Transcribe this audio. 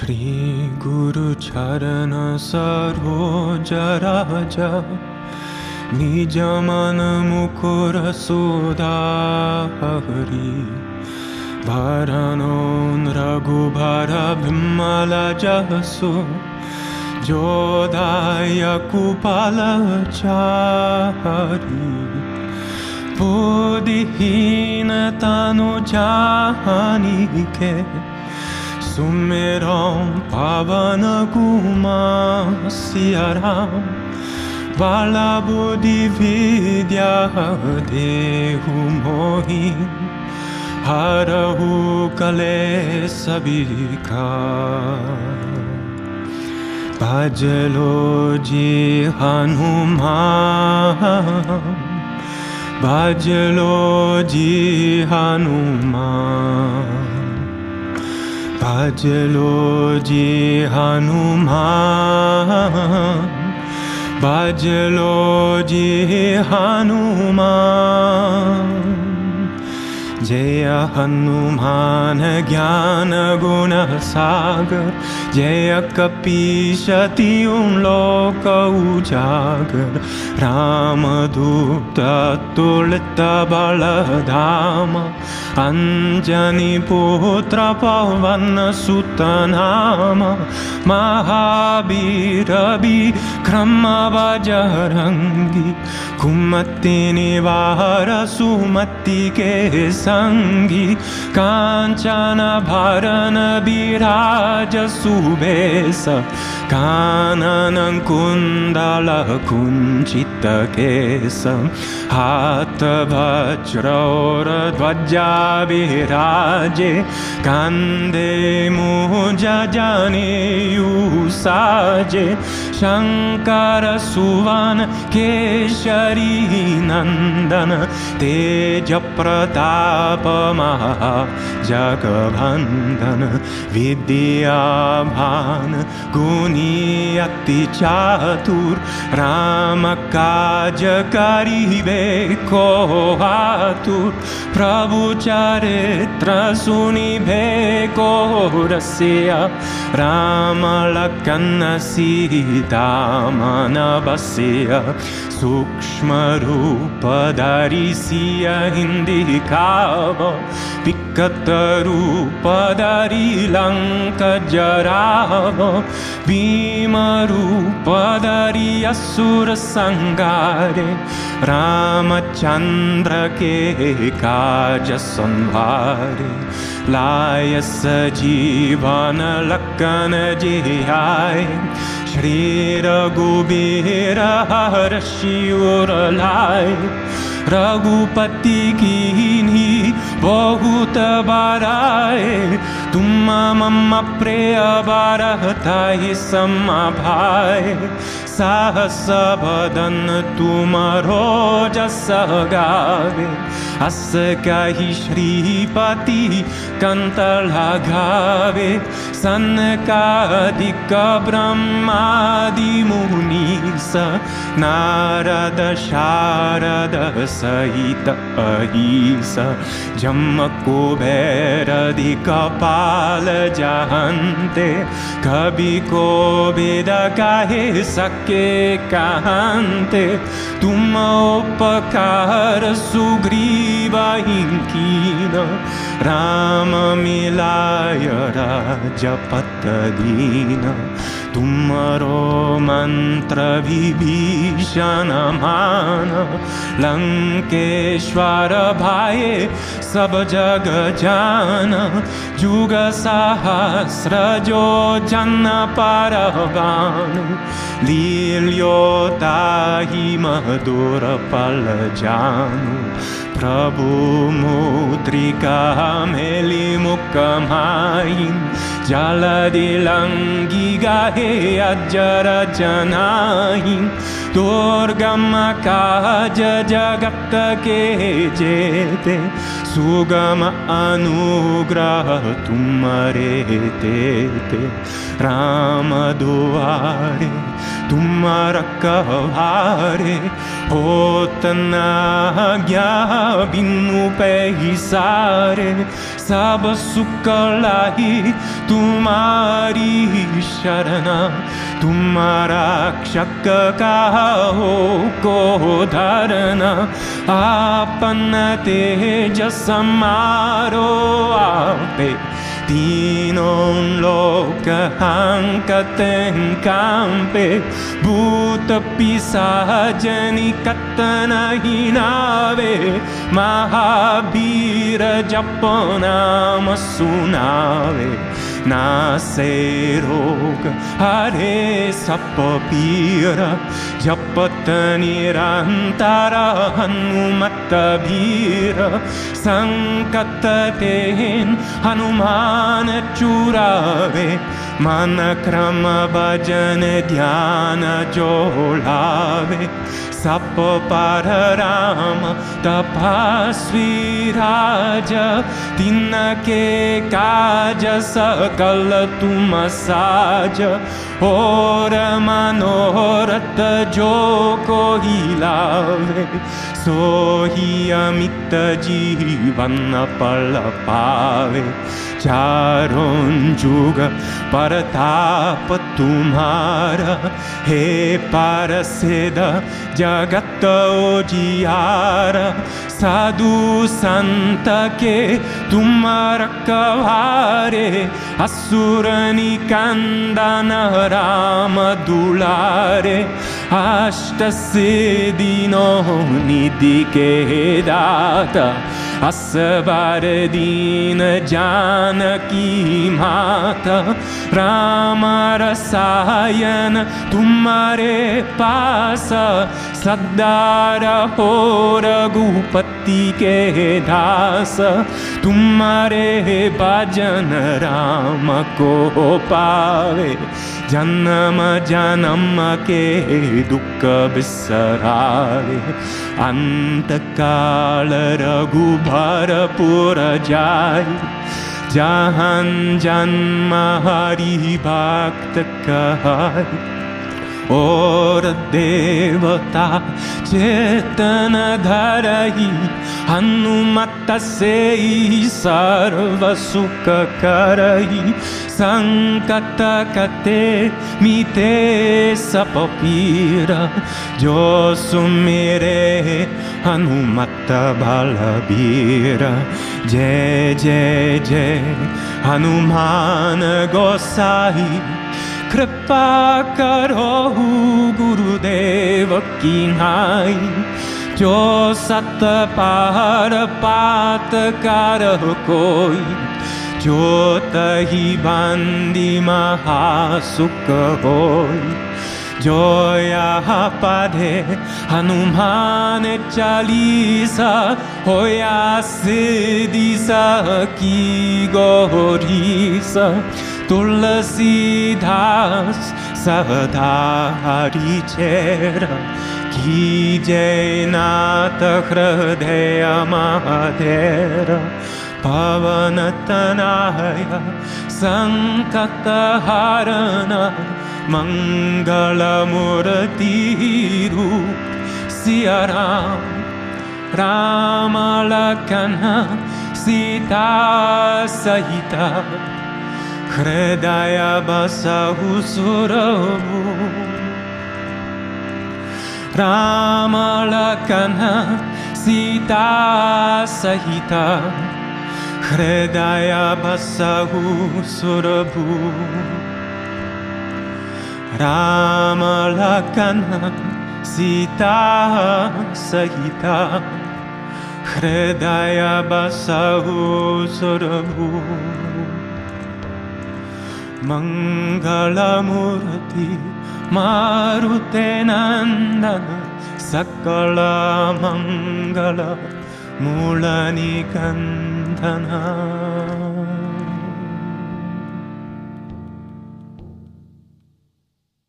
श्री गुरु चरण सरोज राजा निज मन मुकुर सुधारि भरणो रघुबर विमल जसु जोदाय कुपल चारि बुद्धिहीन तनु जानिके सुमेरौ पावन कुमार सिया राम बाला बुद्धि विद्या देहु मोहि हरहु कलेश विकार भजलो जी हनुमान भजलो जी हनुमान भजलो जी हनुमान भजलो जी हनुमान जय हनुमान ज्ञान गुण सागर जय कपीश तिहुँ लोक उजागर रामदूत अतुलित बल धाम अंजनी पुत्र पवन सुत नाम महावीर विक्रम बजरंगी कुमति निवार सुमति के संगी कांचन भरण विराज सुबेश कानन कुंडल कुंचित केश हाथ वज्र और ध्वजा विराजे कंधे मुझ जनेऊ साजे शंकर सुवन केशरी नंदन तेज प्रताप महा जगवंदन विद्यावान गुणी अति चातुर राम काज करिबे को आतुर प्रभु चरित्र सुनिबे को रसिया राम लखन सीता मन बसिया सूक्ष्म रूप धरि सिया हिंदी खाव विकट रूप धरि लंक जराव भीम रूप धरि असुर संहारे रामचंद्र के काज संभारे लाय सजीवन लखन जियाए श्री रघुबीर हर्षि उर लाए रघुपति कीन्ही बहुत बड़ाए तुम मम प्रिय बरताहि सम भाई साहस बदन तुमरो जस गावे अस कहि श्रीपति कंठ लगावे सनकादिक ब्रह्मादि मुनीस नारद शारद सहित अहिस जम कुबेर दिक्पाल जहन्ते कवि कोविद काहे सके कहन्ते तुम उपकार सुग्रीव कीन राम मिलाय राजपत दीन तुमरो मंत्र विभीषण मान लंकेश्वर भाए सब जग जान जुग सहस्र जो जन परवानु लील्योताहि मधुर पल जानु प्रभु मुद्रिका मेली मुख माई जलदि लंगी गाहे अजर जनाई दुर्गम काज जगत के जेते सुगम अनुग्रह तुमरे तेते राम दुआरे तुम रखवारे होत न आज्ञा बिनु पैसारे सब सुख लाई तुम्हारी शरण तुम्हारा रक्षक का हो को धरना आपन तेज समारो आपे तीनों लोक हंकते कांपे भूत पिशाच निकट नहीं नावे महावीर जप नाम सुनावे नासे रोग हरे सब पीर जपत निरंतर हनुमत वीर संकट तेन हनुमान चुरावे मन क्रम भजन ध्यान जो लावे सब पर राम तपस्वी राज तिनके काज सकल तुम साज और मनोरथ जो कोई लावे सोही अमित जीवन पल पावे चारों जुग परताप तुम्हारा हे परसिद्ध जगत उजियारा साधु संत के तुम रखवारे असुर निकंदन राम दुलारे अष्ट सिद्धियों निधि के दाता असबर दीन जानकी माता राम रसायन तुम्हारे पास सदा रहो रघुपति के दास तुम्हारे भजन राम को पावे जन्म जन्म के दुख बिसरावे अंत काल रघुबरपुर जाई जहाँ जन्म हरि भक्त कहाई और देवता चेतन धरही हनुमत से ही सर्व सुख करही संकट कटे मीते सब पीरा जो सुमेरे हनुमत बलबीर जय जय जय हनुमान गोसाई कृपा करो गुरुदेव की नाई जो सत पार पात कर कोई जो तही बंदी महासुख होई जो यहाँ पढ़े हनुमान चालीसा होया सिद्धि की गौरीसा तुलसीदास सदा हरि चेरा की जय नाथ हृदय महाधेर पवन तनय संकट हरण मंगल मूर्ति रूप सिया राम राम लखन सीता सहित हृदय बसहु सुरभु राम लखन सीता सहित हृदय बसहु सुरभु राम लखन सीता सहित हृदय बसहु सुरभु मंगल मूर्ति मारुते नंदन सकल मंगल मूल निकंदन